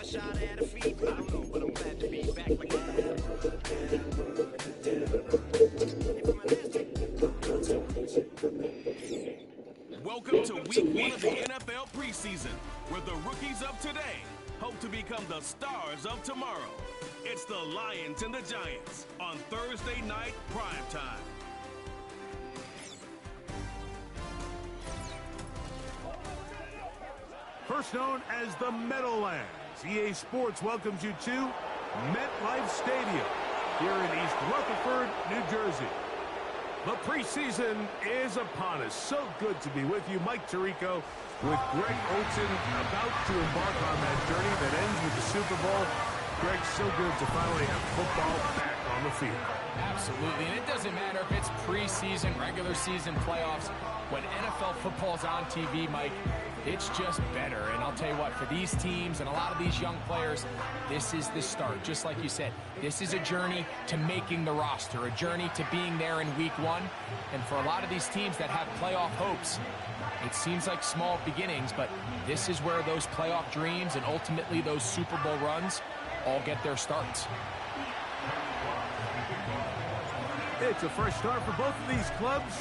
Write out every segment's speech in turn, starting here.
shot at a feet. I don't know, but I'm glad to be back with you. Welcome to week 1 of the NFL preseason, where the rookies of today hope to become the stars of tomorrow. It's the Lions and the Giants on Thursday night primetime. First known as the Meadowlands, EA Sports welcomes you to MetLife Stadium here in East Rutherford, New Jersey. The preseason is upon us. So good to be with you. Mike Tirico with Greg Olson about to embark on that journey that ends with the Super Bowl. Greg, so good to finally have football back on the field. Absolutely, and it doesn't matter if it's preseason, regular season, playoffs. When NFL football's on TV, Mike, it's just better. And I'll tell you what, for these teams and a lot of these young players, this is the start. Just like you said, this is a journey to making the roster, a journey to being there in week 1. And for a lot of these teams that have playoff hopes, it seems like small beginnings, but this is where those playoff dreams and ultimately those Super Bowl runs all get their starts. It's a fresh start for both of these clubs.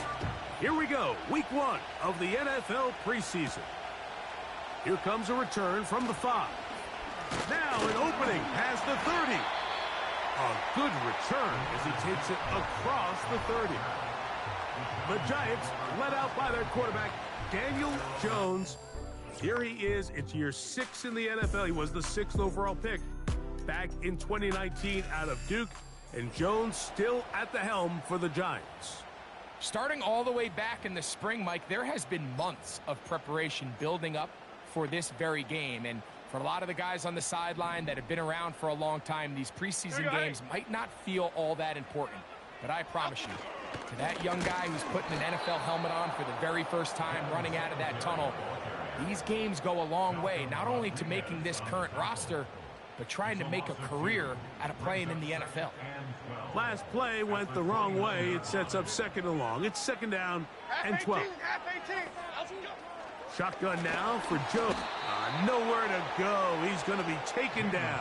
Here we go, week 1 of the NFL preseason. Here comes a return from the 5. Now an opening past the 30. A good return as he takes it across the 30. The Giants led out by their quarterback, Daniel Jones. Here he is. It's year 6 in the NFL. He was the 6th overall pick back in 2019 out of Duke. And Jones still at the helm for the Giants. Starting all the way back in the spring, Mike, there has been months of preparation building up for this very game. And for a lot of the guys on the sideline that have been around for a long time, these preseason games might not feel all that important. But I promise you, to that young guy who's putting an NFL helmet on for the very first time, running out of that tunnel, these games go a long way, not only to making this current roster, but trying to make a career out of playing in the NFL. Last play went the wrong way. It sets up 2nd and long. It's 2nd down and 12. Shotgun now for Joe. Nowhere to go. He's going to be taken down.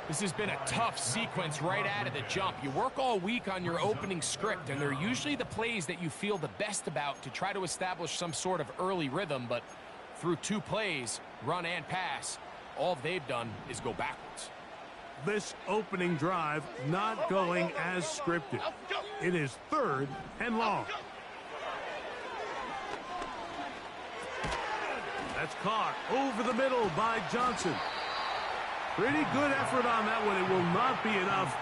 This has been a tough sequence right out of the jump. You work all week on your opening script, and they're usually the plays that you feel the best about to try to establish some sort of early rhythm, but through 2 plays, run and pass, all they've done is go backwards. This opening drive not going as scripted. It is 3rd and long. That's caught over the middle by Johnson. Pretty good effort on that one. It will not be enough.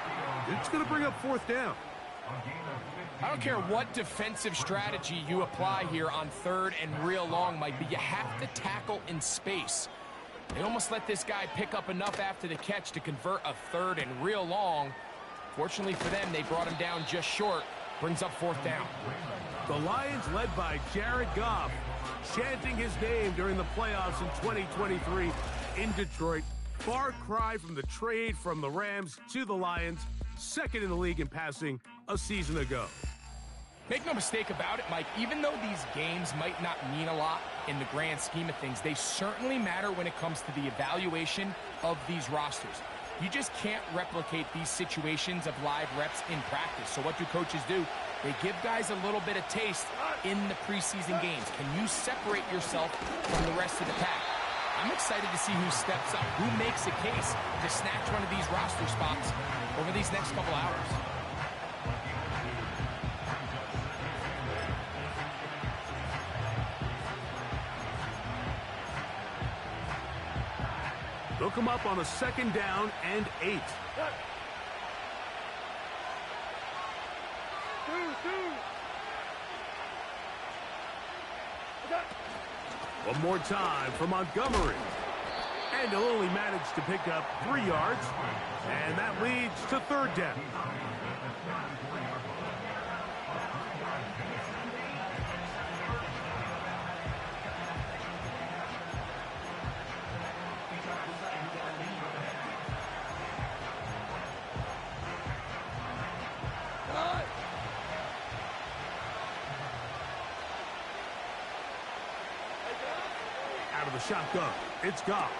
It's going to bring up 4th down. I don't care what defensive strategy you apply here on 3rd and real long, Mike, but you have to tackle in space. They almost let this guy pick up enough after the catch to convert a 3rd and real long. Fortunately for them, they brought him down just short. Brings up 4th down. The Lions led by Jared Goff, chanting his name during the playoffs in 2023 in Detroit. Far cry from the trade from the Rams to the Lions, 2nd in the league in passing a season ago. Make no mistake about it, Mike, even though these games might not mean a lot in the grand scheme of things, they certainly matter when it comes to the evaluation of these rosters. You just can't replicate these situations of live reps in practice. So what do coaches do? They give guys a little bit of taste in the preseason games. Can you separate yourself from the rest of the pack? I'm excited to see who steps up, who makes a case to snatch one of these roster spots over these next couple hours. They'll come up on a 2nd down and 8. One more time for Montgomery. And he'll only manage to pick up 3 yards. And that leads to 3rd down. Out of the shotgun, it's Goff.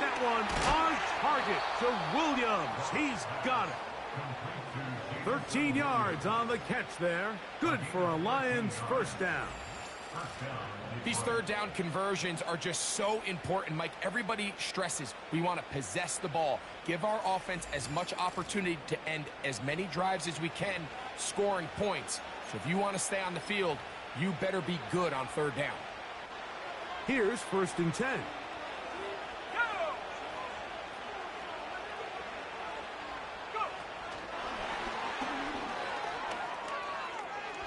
That one on target to Williams. He's got it. 13 yards on the catch there. Good for a Lions first down. These third down conversions are just so important, Mike. Everybody stresses we want to possess the ball, give our offense as much opportunity to end as many drives as we can, scoring points. So if you want to stay on the field, you better be good on third down. Here's 1st and 10.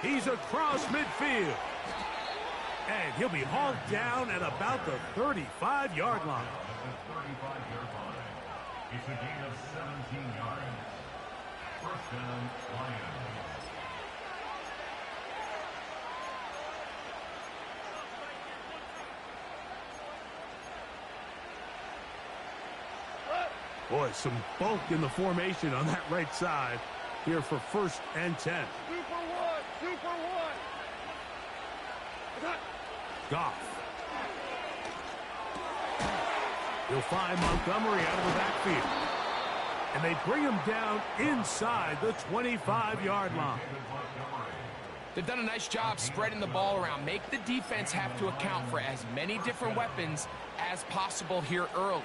He's across midfield. And he'll be hauled down at about the 35-yard line. It's a gain of 17 yards. First down, Lions. Boy, some bulk in the formation on that right side here for 1st and 10. Goff. He'll find Montgomery out of the backfield. And they bring him down inside the 25-yard line. They've done a nice job spreading the ball around. Make the defense have to account for as many different weapons as possible here early.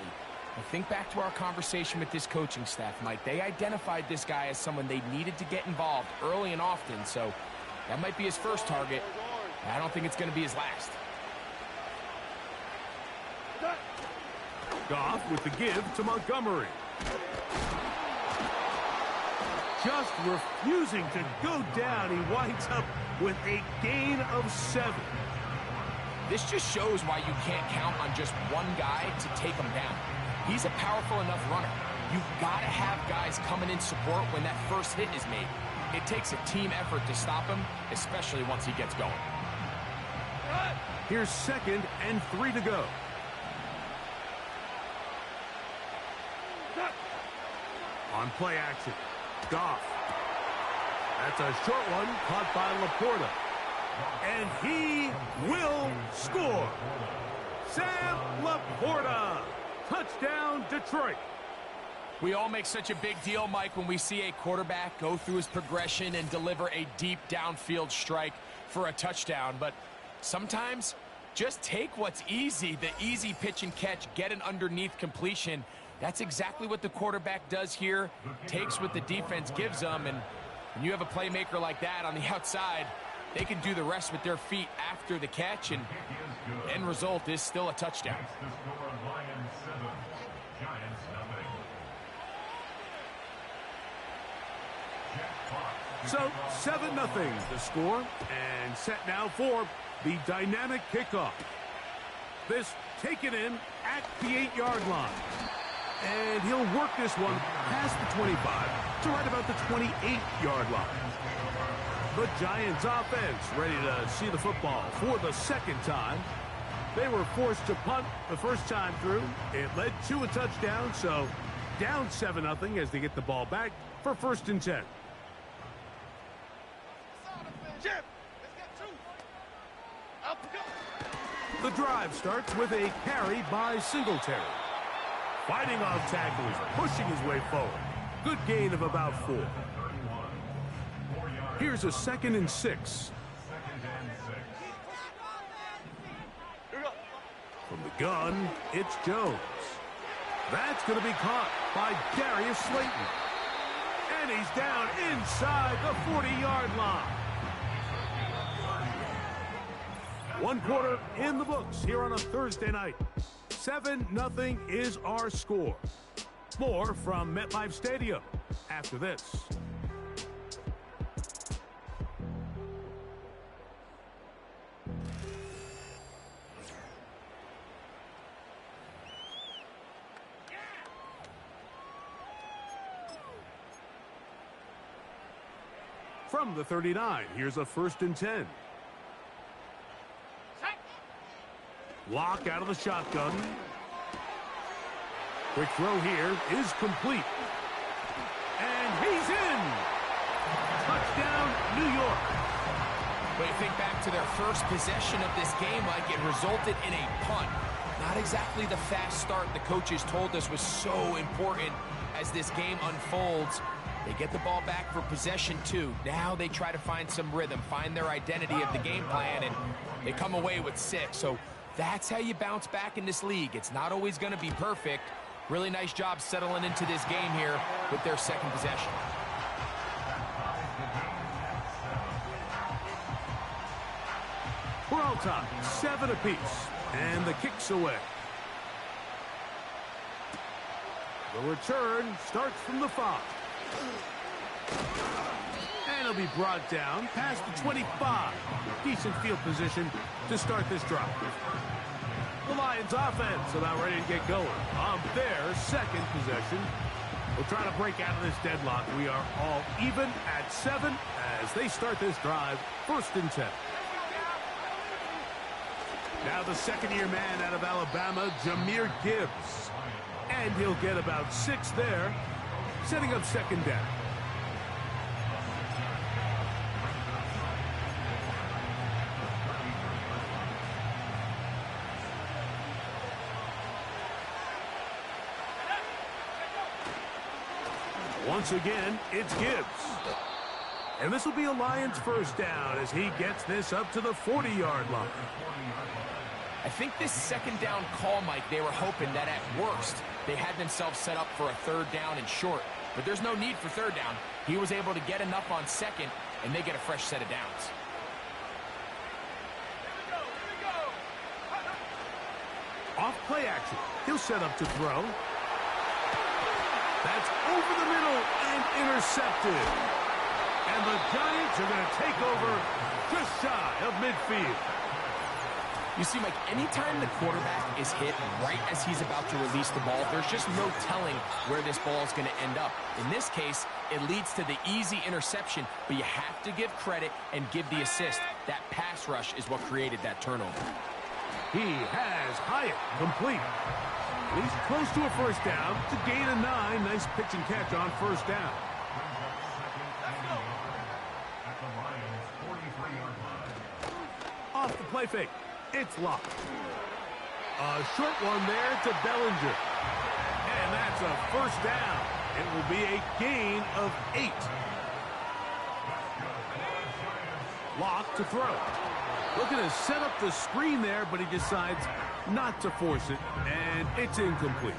Now think back to our conversation with this coaching staff, Mike. They identified this guy as someone they needed to get involved early and often, so that might be his first target. I don't think it's going to be his last. Goff with the give to Montgomery. Just refusing to go down. He winds up with a gain of 7. This just shows why you can't count on just one guy to take him down. He's a powerful enough runner. You've got to have guys coming in support when that first hit is made. It takes a team effort to stop him, especially once he gets going. Here's 2nd and 3 to go. On play action, Goff. That's a short one caught by Laporta. And he will score. Sam Laporta. Touchdown, Detroit. We all make such a big deal, Mike, when we see a quarterback go through his progression and deliver a deep downfield strike for a touchdown. But sometimes just take what's easy, the easy pitch and catch, get an underneath completion. That's exactly what the quarterback does here, takes what the defense gives them, and when you have a playmaker like that on the outside, they can do the rest with their feet after the catch, and the end result is still a touchdown. So 7-0 the score, and set now for the dynamic kickoff. This taken in at the 8-yard line. And he'll work this one past the 25 to right about the 28-yard line. The Giants offense ready to see the football for the 2nd time. They were forced to punt the first time through. It led to a touchdown, so down 7-0 as they get the ball back for 1st and 10. The drive starts with a carry by Singletary. Fighting off tackles, pushing his way forward. Good gain of about 4. Here's a 2nd and 6. From the gun, it's Jones. That's going to be caught by Darius Slayton. And he's down inside the 40-yard line. 1 quarter in the books here on a Thursday night. 7-0 is our score. More from MetLife Stadium after this. From the 39, here's a 1st and 10. Lock out of the shotgun. Quick throw here is complete. And he's in. Touchdown, New York. But you think back to their first possession of this game, like it resulted in a punt. not exactly the fast start the coaches told us was so important as this game unfolds. They get the ball back for possession 2. Now they try to find some rhythm, find their identity of the game plan, and they come away with 6. So that's how you bounce back in this league. It's not always going to be perfect. Really nice job settling into this game here with their second possession. We're all tied, 7 apiece, and the kick's away. The return starts from the 5. And it'll be brought down past the 25. Decent field position to start this drive. The Lions offense about ready to get going on their second possession. We'll try to break out of this deadlock. We are all even at 7 as they start this drive, 1st and 10. Now the second-year man out of Alabama, Jahmyr Gibbs. And he'll get about 6 there, setting up 2nd down. Once again, it's Gibbs. And this will be a Lions 1st down as he gets this up to the 40-yard line. I think this 2nd down call, Mike, they were hoping that at worst they had themselves set up for a 3rd down and short. But there's no need for 3rd down. He was able to get enough on 2nd, and they get a fresh set of downs. Off play action. He'll set up to throw. That's over the middle and intercepted. And the Giants are going to take over just shy of midfield. You see, Mike, anytime the quarterback is hit right as he's about to release the ball, there's just no telling where this ball is going to end up. In this case, it leads to the easy interception, but you have to give credit and give the assist. That pass rush is what created that turnover. He has Hyatt complete. He's close to a 1st down to gain a 9. Nice pitch and catch on 1st down. Off the play fake. It's locked. A short one there to Bellinger. And that's a 1st down. It will be a gain of 8. Lock to throw. Looking to set up the screen there, but he decides not to force it, and it's incomplete.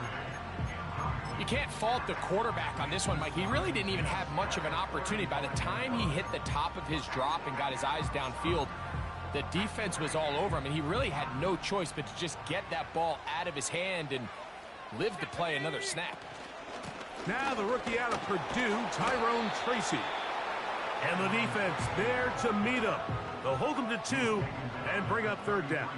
You can't fault the quarterback on this one, Mike. He really didn't even have much of an opportunity. By the time he hit the top of his drop and got his eyes downfield, the defense was all over him, and he really had no choice but to just get that ball out of his hand and live to play another snap. Now the rookie out of Purdue, Tyrone Tracy. And the defense there to meet him. They'll hold him to 2 and bring up 3rd down.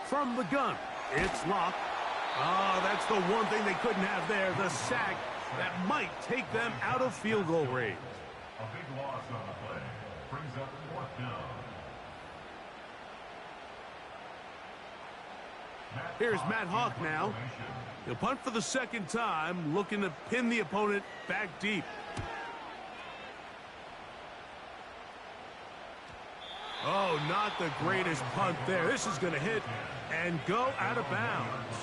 From the gun, it's locked. Oh, that's the one thing they couldn't have there, the sack that might take them out of field goal range. A big loss on the play. Brings up 4th down. Here's Matt Hawk now. He'll punt for the 2nd time, looking to pin the opponent back deep. Oh, not the greatest punt there. This is going to hit and go out of bounds.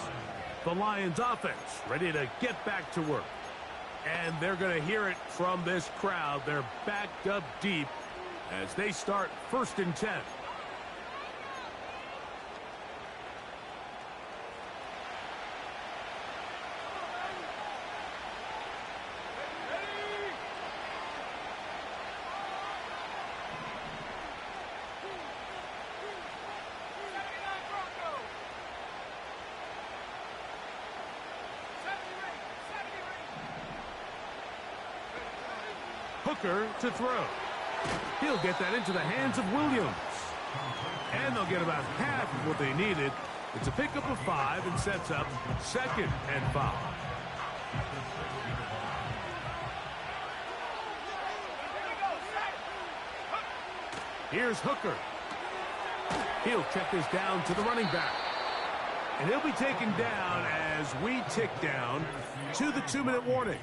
The Lions offense ready to get back to work. And they're going to hear it from this crowd. They're backed up deep as they start 1st and 10. Hooker to throw. He'll get that into the hands of Williams. And they'll get about half of what they needed. It's a pickup of 5 and sets up 2nd and 5. Here's Hooker. He'll check this down to the running back. And he'll be taken down as we tick down to the 2-minute warning.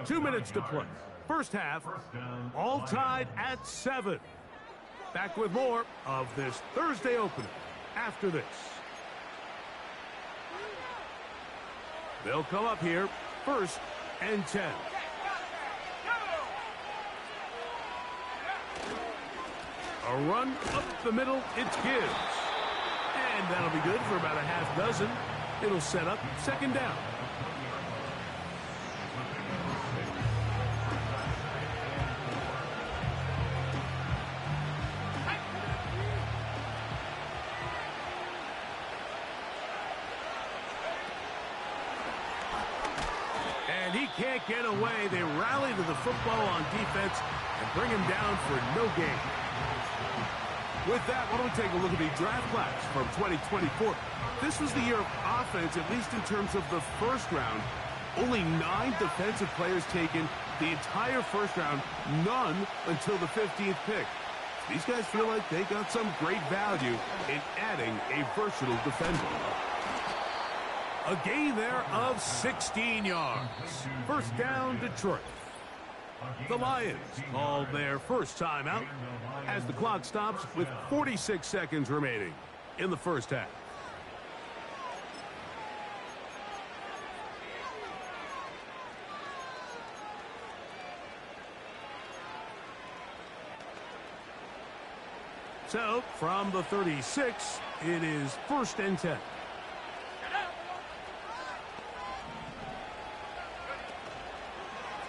2 minutes to play. First half, First down, all Lions. tied at 7. Back with more of this Thursday opener after this. They'll come up here, 1st and 10. A run up the middle, it's Gibbs. And that'll be good for about a half dozen. It'll set up 2nd down. And he can't get away. They rally to the football on defense and bring him down for no gain. With that, why don't we take a look at the draft class from 2024. This was the year of offense, at least in terms of the first round. Only 9 defensive players taken the entire first round, none until the 15th pick. These guys feel like they got some great value in adding a versatile defender. A gain there of 16 yards. First down, Detroit. The Lions call their first timeout as the clock stops with 46 seconds remaining in the first half. So, from the 36, it is 1st and 10.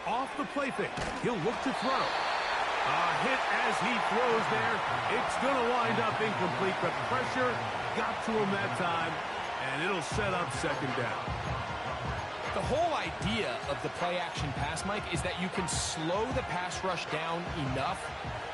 Off the play fake, he'll look to throw. A hit as he throws there. It's going to wind up incomplete, but pressure got to him that time, and it'll set up 2nd down. The whole idea of the play-action pass, Mike, is that you can slow the pass rush down enough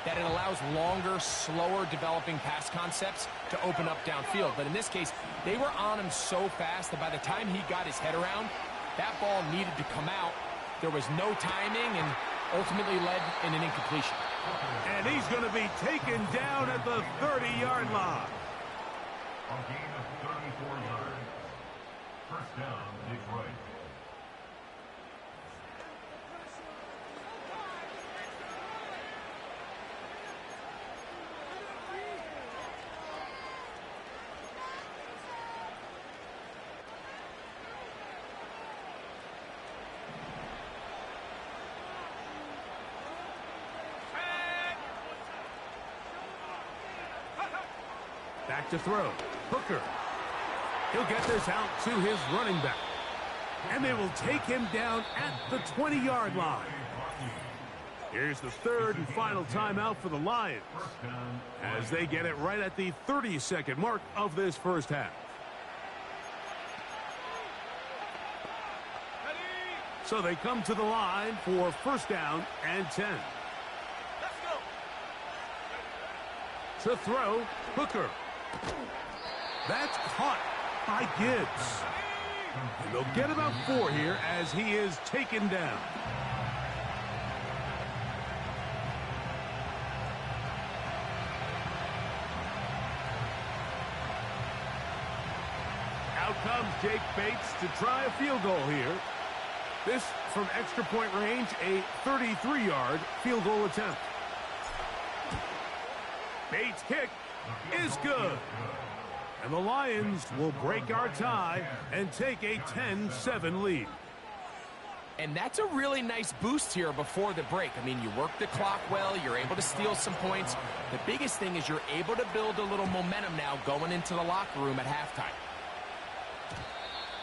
that it allows longer, slower developing pass concepts to open up downfield. But in this case, they were on him so fast that by the time he got his head around, that ball needed to come out. There was no timing and ultimately led in an incompletion. And he's going to be taken down at the 30-yard line. A gain of 34 yards. First down, Detroit. Back to throw. Hooker. He'll get this out to his running back. And they will take him down at the 20-yard line. Here's the 3rd and final timeout for the Lions as they get it right at the 30-second mark of this first half. So they come to the line for 1st down and 10. To throw, Hooker. That's caught by Gibbs. And they'll get about 4 here as he is taken down. Out comes Jake Bates to try a field goal here. This from extra point range, a 33-yard field goal attempt. Bates' kick is good. And the Lions will break our tie and take a 10-7 lead. And that's a really nice boost here before the break. I mean, you work the clock well, you're able to steal some points. The biggest thing is you're able to build a little momentum now going into the locker room at halftime.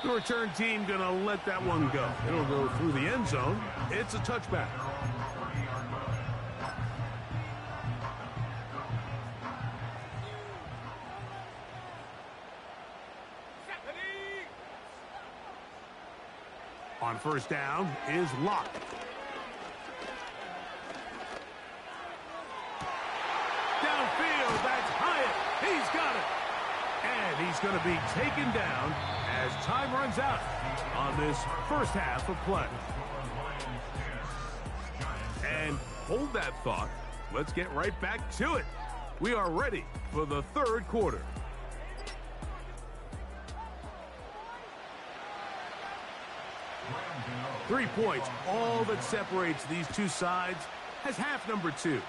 The return team going to let that one go. It'll go through the end zone. It's a touchback. On 1st down is Locke. Downfield, that's Hyatt. He's got it. And he's going to be taken down as time runs out on this first half of play. And hold that thought. Let's get right back to it. We are ready for the 3rd quarter. 3 points, all that separates these two sides, has half number 2.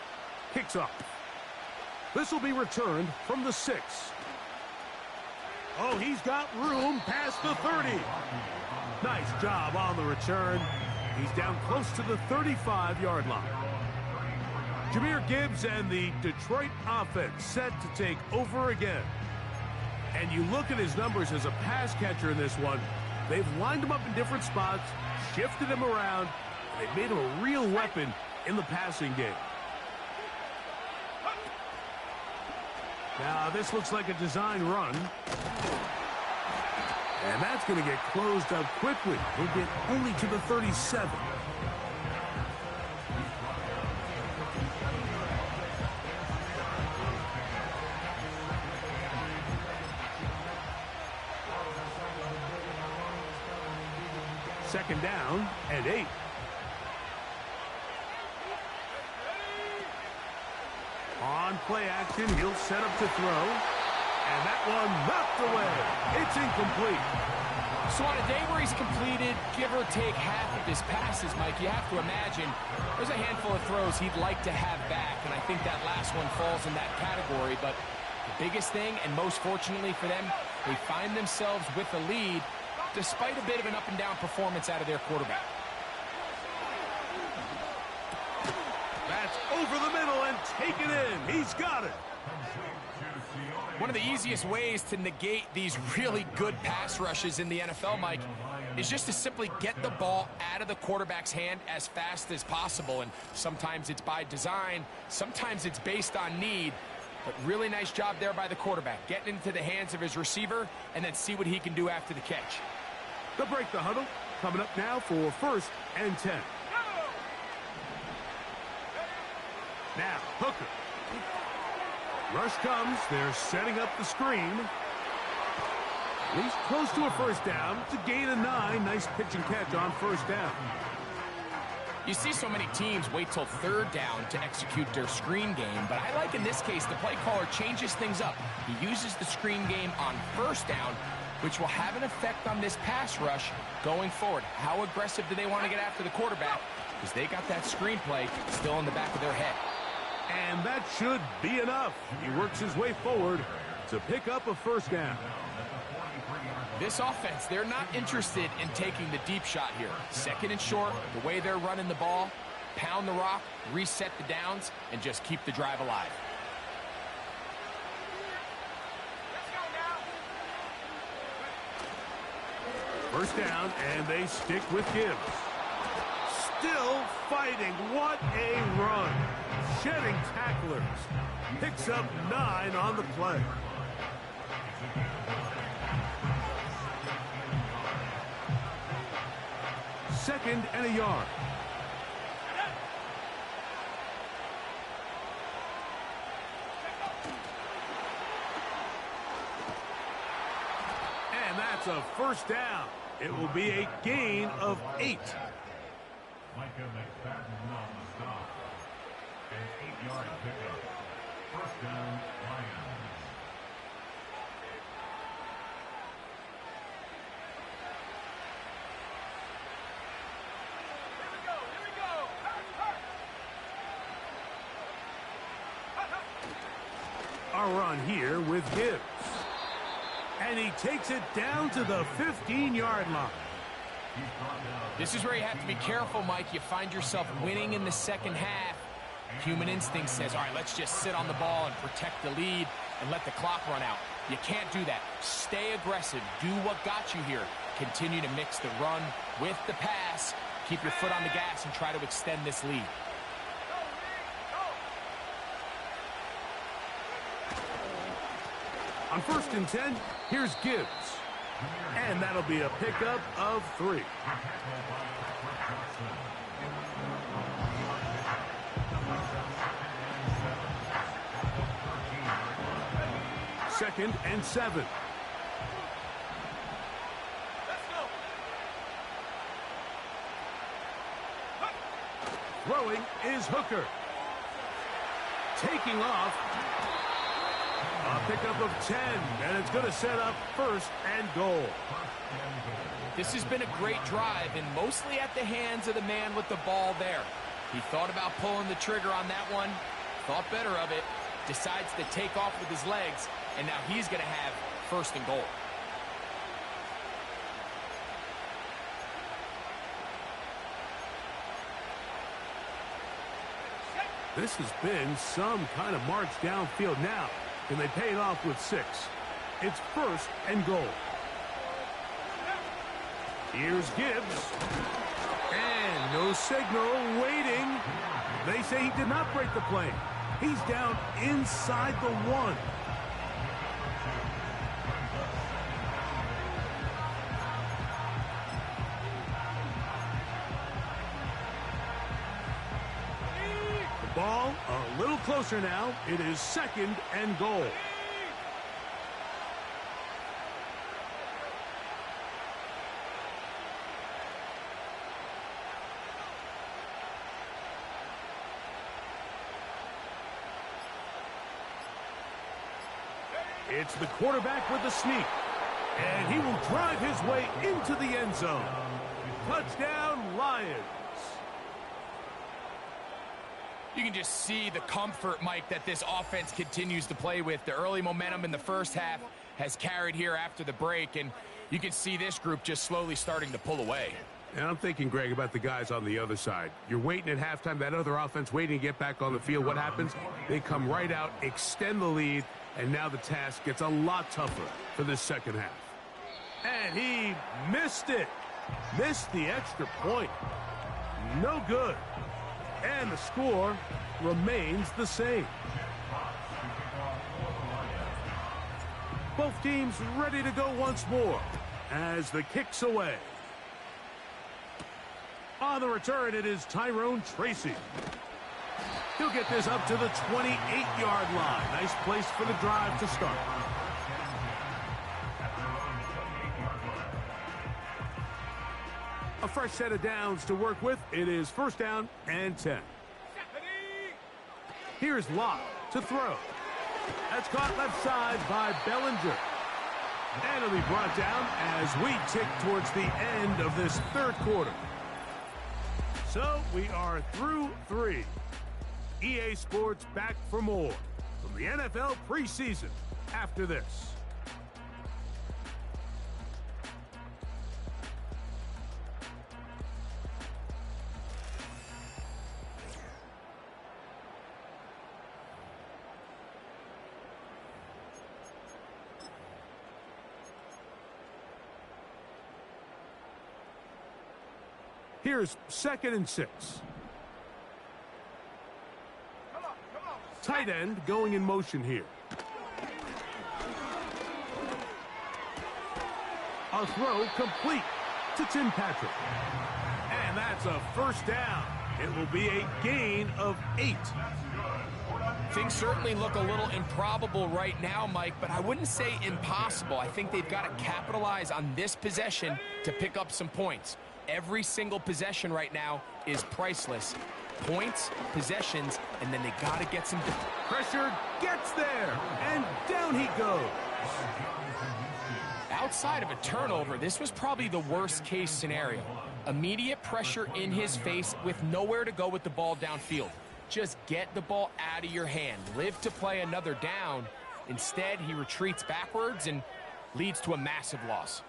Kicks off. This will be returned from the 6. Oh, he's got room past the 30. Nice job on the return. He's down close to the 35-yard line. Jahmyr Gibbs and the Detroit offense set to take over again. And you look at his numbers as a pass catcher in this one. They've lined him up in different spots, shifted him around, and they've made him a real weapon in the passing game. Now, this looks like a design run. And that's going to get closed up quickly. He'll get only to the 37. Second down and 8. On play action, he'll set up to throw. And that one knocked away. It's incomplete. So on a day where he's completed, give or take half of his passes, Mike, you have to imagine there's a handful of throws he'd like to have back, and I think that last one falls in that category. But the biggest thing, and most fortunately for them, they find themselves with a lead despite a bit of an up-and-down performance out of their quarterback. That's over the middle and taken in. He's got it. One of the easiest ways to negate these really good pass rushes in the NFL, Mike, is just to simply get the ball out of the quarterback's hand as fast as possible. And sometimes it's by design, sometimes it's based on need. But really nice job there by the quarterback, getting into the hands of his receiver and then see what he can do after the catch. They'll break the huddle. Coming up now for 1st and 10. Now, Hooker. Rush comes. They're setting up the screen. He's close to a first down. It's a gain of 9. Nice pitch and catch on first down. You see so many teams wait till 3rd down to execute their screen game, but I like in this case the play caller changes things up. He uses the screen game on 1st down, which will have an effect on this pass rush going forward. How aggressive do they want to get after the quarterback? Because they got that screenplay still in the back of their head. And that should be enough. He works his way forward to pick up a first down. This offense, they're not interested in taking the deep shot here. 2nd and short, the way they're running the ball, pound the rock, reset the downs, and just keep the drive alive. First down, and they stick with Gibbs. Still fighting. What a run. Shedding tacklers. Picks up 9 on the play. Second and a yard. And that's a first down. It will be a gain of 8. Micah McFadden on the stop. An 8-yard pickup. First down, Lions. A run here with Gibbs. And he takes it down to the 15-yard line. This is where you have to be careful, Mike. You find yourself winning in the second half. Human instinct says, all right, let's just sit on the ball and protect the lead and let the clock run out. You can't do that. Stay aggressive. Do what got you here. Continue to mix the run with the pass. Keep your foot on the gas and try to extend this lead. On 1st and 10, here's Gibbs. And that'll be a pickup of 3. Second and 7. Throwing is Hooker. Taking off. A pickup of 10, and it's going to set up first and goal. This has been a great drive, and mostly at the hands of the man with the ball there. He thought about pulling the trigger on that one, thought better of it, decides to take off with his legs, and now he's going to have first and goal. This has been some kind of march downfield now, and they pay it off with 6. It's first and goal. Here's Gibbs. And no signal, waiting. They say he did not break the play. He's down inside the 1. Ball a little closer now. It is second and goal. It's the quarterback with the sneak. And he will drive his way into the end zone. Touchdown, Lions. You can just see the comfort, Mike, that this offense continues to play with. The early momentum in the first half has carried here after the break, and you can see this group just slowly starting to pull away. And I'm thinking, Greg, about the guys on the other side. You're waiting at halftime, that other offense waiting to get back on the field. What happens? They come right out, extend the lead, and now the task gets a lot tougher for this second half. And he missed it. Missed the extra point. No good. And the score remains the same. Both teams ready to go once more as the kick's away. On the return, it is Tyrone Tracy. He'll get this up to the 28-yard line. Nice place for the drive to start. A fresh set of downs to work with. It is first down and 10. Here's Locke to throw. That's caught left side by Bellinger. And it'll be brought down as we tick towards the end of this third quarter. So we are through 3. EA Sports back for more from the NFL preseason after this. Here's second and 6. Tight end going in motion here. A throw complete to Tim Patrick. And that's a first down. It will be a gain of 8. Things certainly look a little improbable right now, Mike, but I wouldn't say impossible. I think they've got to capitalize on this possession to pick up some points. Every single possession right now is priceless. Points, possessions, and then they got to get some... Pressure gets there, and down he goes. Outside of a turnover, this was probably the worst case scenario. Immediate pressure in his face with nowhere to go with the ball downfield. Just get the ball out of your hand. Live to play another down. Instead, he retreats backwards and leads to a massive loss.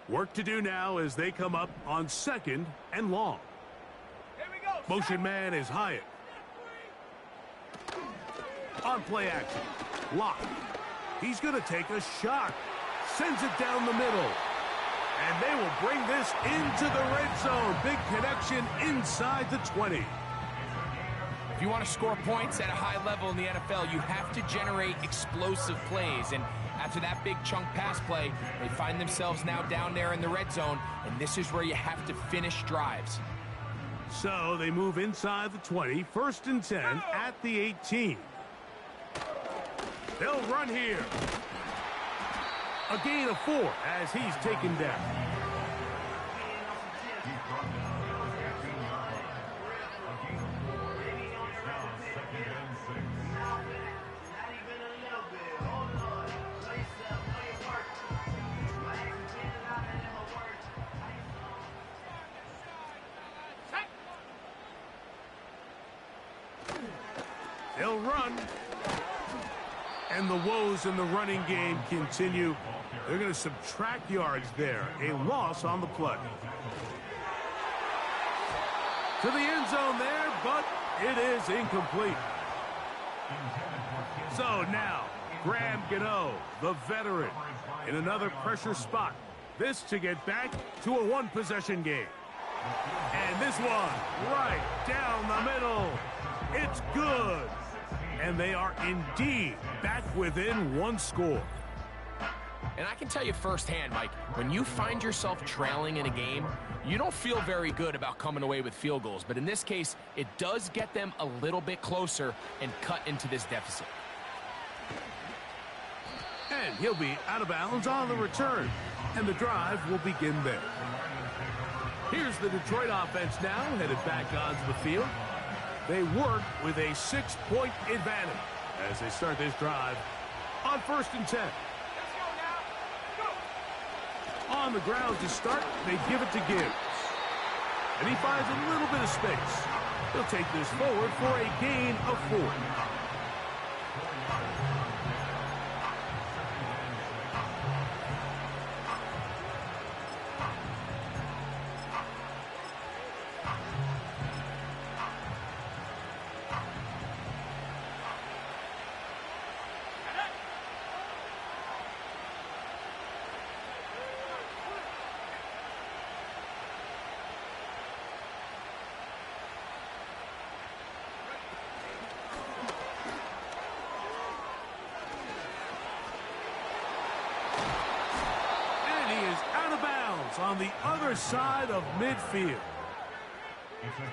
Work to do now as they come up on second and long. Here we go. Motion man is Hyatt. On play action. Lock. He's going to take a shot. Sends it down the middle. And they will bring this into the red zone. Big connection inside the 20. If you want to score points at a high level in the NFL, you have to generate explosive plays. And after that big chunk pass play, they find themselves now down there in the red zone, and this is where you have to finish drives. So they move inside the 20, first and 10 at the 18. They'll run here. A gain of 4 as he's taken down. He's brought down at the 15-yard line. A gain of 4. It's now 2nd and 6. They'll run. And the woes in the running game continue. They're going to subtract yards there. A loss on the play. To the end zone there, but it is incomplete. So now, Graham Gano, the veteran, in another pressure spot. This to get back to a one-possession game. And this one, right down the middle. It's good. And they are indeed back within one score. And I can tell you firsthand, Mike, when you find yourself trailing in a game, you don't feel very good about coming away with field goals. But in this case, it does get them a little bit closer and cut into this deficit. And he'll be out of bounds on the return. And the drive will begin there. Here's the Detroit offense now, headed back onto the field. They work with a 6-point advantage as they start this drive on 1st and 10. On the ground to start, they give it to Gibbs. And he finds a little bit of space. He'll take this forward for a gain of 4. On the other side of midfield.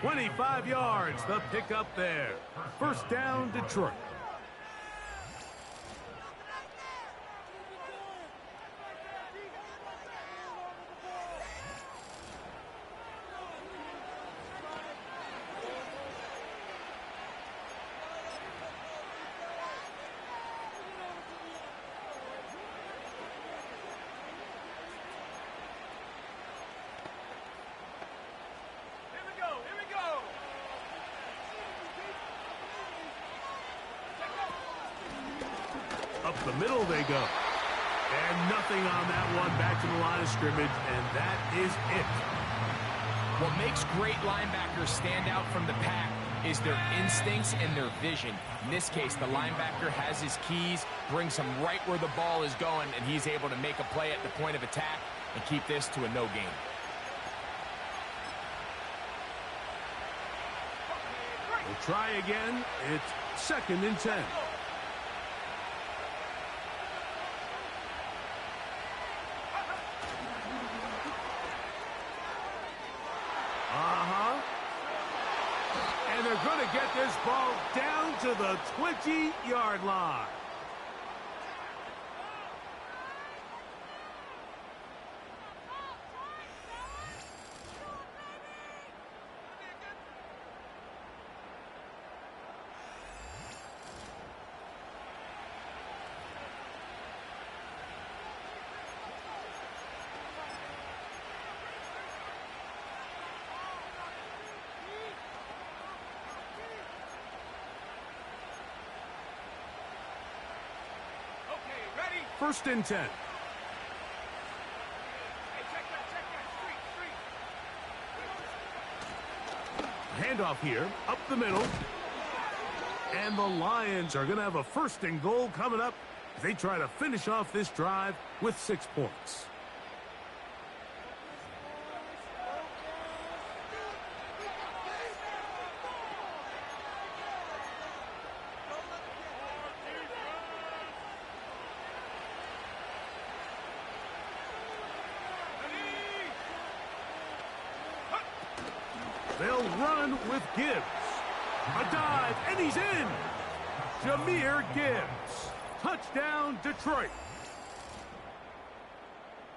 25 yards, the pickup there. 1st down, Detroit. Up the middle they go. And nothing on that one. Back to the line of scrimmage, and that is it. What makes great linebackers stand out from the pack is their instincts and their vision. In this case, the linebacker has his keys, brings him right where the ball is going, and he's able to make a play at the point of attack and keep this to a no gain. We'll try again. It's 2nd and 10. And they're going to get this ball down to the 20-yard line. First and 10. Handoff here, up the middle. And the Lions are going to have a 1st and goal coming up as they try to finish off this drive with 6 points. They'll run with Gibbs. A dive, and he's in. Jahmyr Gibbs. Touchdown, Detroit.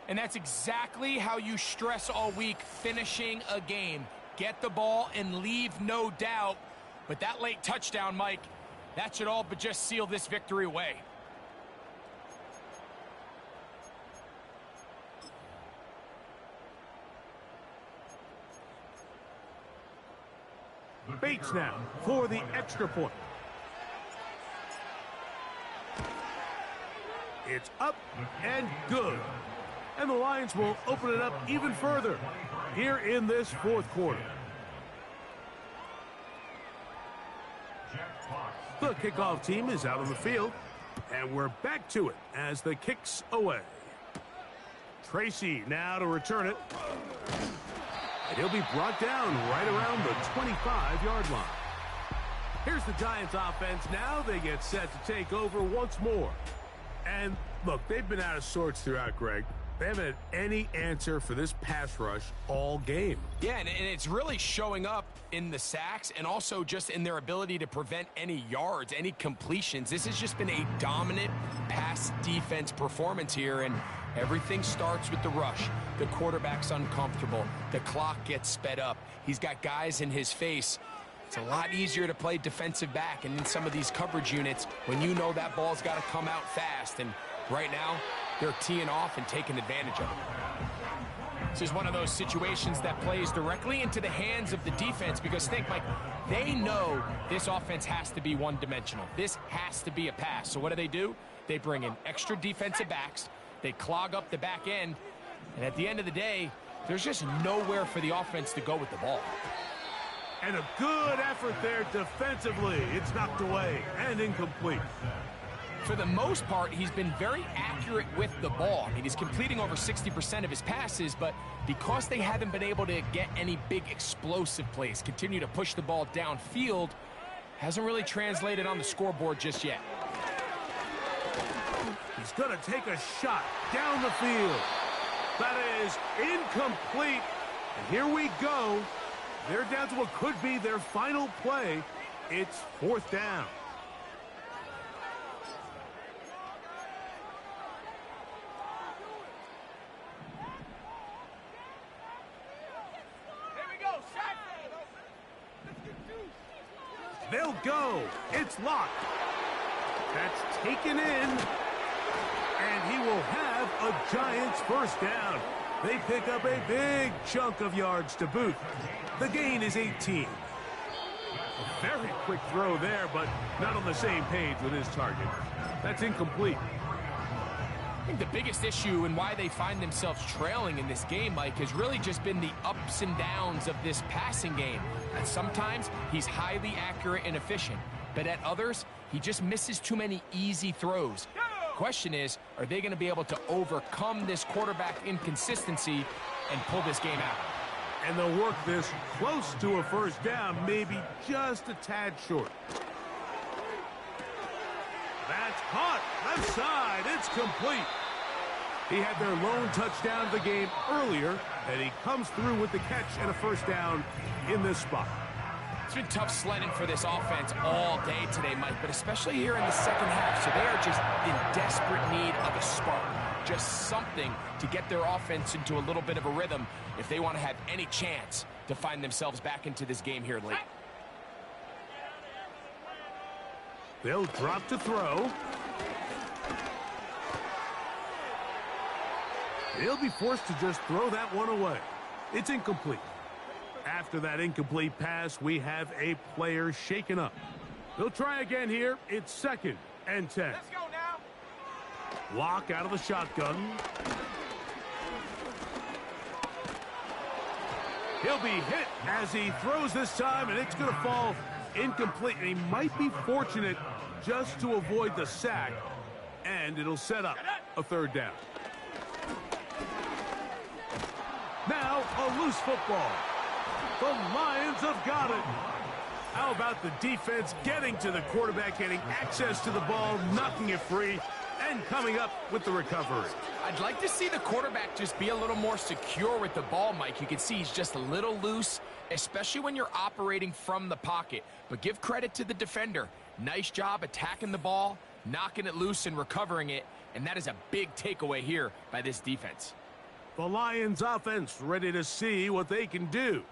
And that's exactly how you stress all week, finishing a game. Get the ball and leave no doubt. But that late touchdown, Mike, that should all but just seal this victory away. Bates now for the extra point. It's up and good. And the Lions will open it up even further here in this fourth quarter. The kickoff team is out on the field, and we're back to it as the kick's away. Tracy now to return it. And he'll be brought down right around the 25-yard line. Here's the Giants offense. Now they get set to take over once more. And look, they've been out of sorts throughout, Greg. They haven't had any answer for this pass rush all game. Yeah, and it's really showing up in the sacks and also just in their ability to prevent any yards, any completions. This has just been a dominant pass defense performance here, and everything starts with the rush. The quarterback's uncomfortable. The clock gets sped up. He's got guys in his face. It's a lot easier to play defensive back, and in some of these coverage units, when you know that ball's got to come out fast, and right now, they're teeing off and taking advantage of it. This is one of those situations that plays directly into the hands of the defense because think, Mike, they know this offense has to be one-dimensional. This has to be a pass. So what do? They bring in extra defensive backs. They clog up the back end. And at the end of the day, there's just nowhere for the offense to go with the ball. And a good effort there defensively. It's knocked away and incomplete. For the most part, he's been very accurate with the ball. I mean, he's completing over 60% of his passes, but because they haven't been able to get any big explosive plays, continue to push the ball downfield, hasn't really translated on the scoreboard just yet. He's going to take a shot down the field. That is incomplete. And here we go. They're down to what could be their final play. It's fourth down. They'll go. It's locked. That's taken in. And he will have a Giants first down. They pick up a big chunk of yards to boot. The gain is 18. A very quick throw there, but not on the same page with his target. That's incomplete. I think the biggest issue and why they find themselves trailing in this game, Mike, has really just been the ups and downs of this passing game. And sometimes he's highly accurate and efficient, but at others, he just misses too many easy throws. Question is, are they going to be able to overcome this quarterback inconsistency and pull this game out? And they'll work this close to a first down, maybe just a tad short. That's caught. Left side. It's complete. He had their lone touchdown of the game earlier, and he comes through with the catch and a first down in this spot. It's been tough sledding for this offense all day today, Mike, but especially here in the second half. So they are just in desperate need of a spark, just something to get their offense into a little bit of a rhythm if they want to have any chance to find themselves back into this game here late. They'll drop to throw. He'll be forced to just throw that one away. It's incomplete. After that incomplete pass, we have a player shaken up. They'll try again here. It's 2nd and 10. Let's go now. Lock out of the shotgun. He'll be hit as he throws this time, and it's going to fall incomplete. And he might be fortunate just to avoid the sack, and it'll set up a third down. Now a loose football. The Lions have got it. How about the defense getting to the quarterback, getting access to the ball, knocking it free, and coming up with the recovery? I'd like to see the quarterback just be a little more secure with the ball, Mike. You can see he's just a little loose, especially when you're operating from the pocket. But give credit to the defender. Nice job attacking the ball, knocking it loose and recovering it, and that is a big takeaway here by this defense. The Lions offense ready to see what they can do.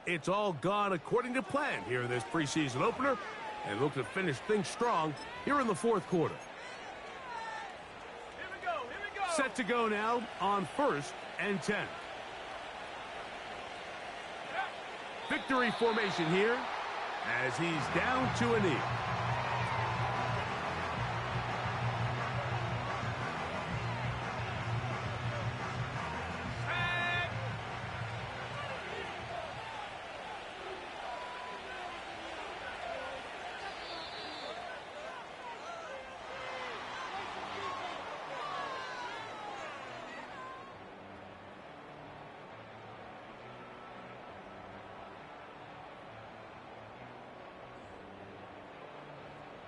It's all gone according to plan here in this preseason opener, and look to finish things strong here in the fourth quarter. Here we go. Set to go now on 1st and 10. Victory formation here as he's down to a knee.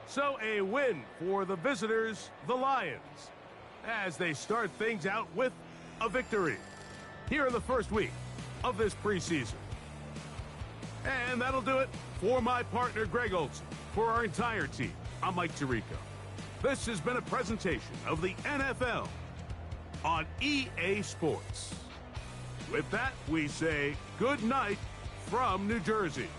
So a win for the visitors, the Lions, as they start things out with a victory here in the first week of this preseason. And that'll do it for my partner, Greg Olson. For our entire team, I'm Mike Tirico. This has been a presentation of the NFL on EA Sports. With that, we say good night from New Jersey.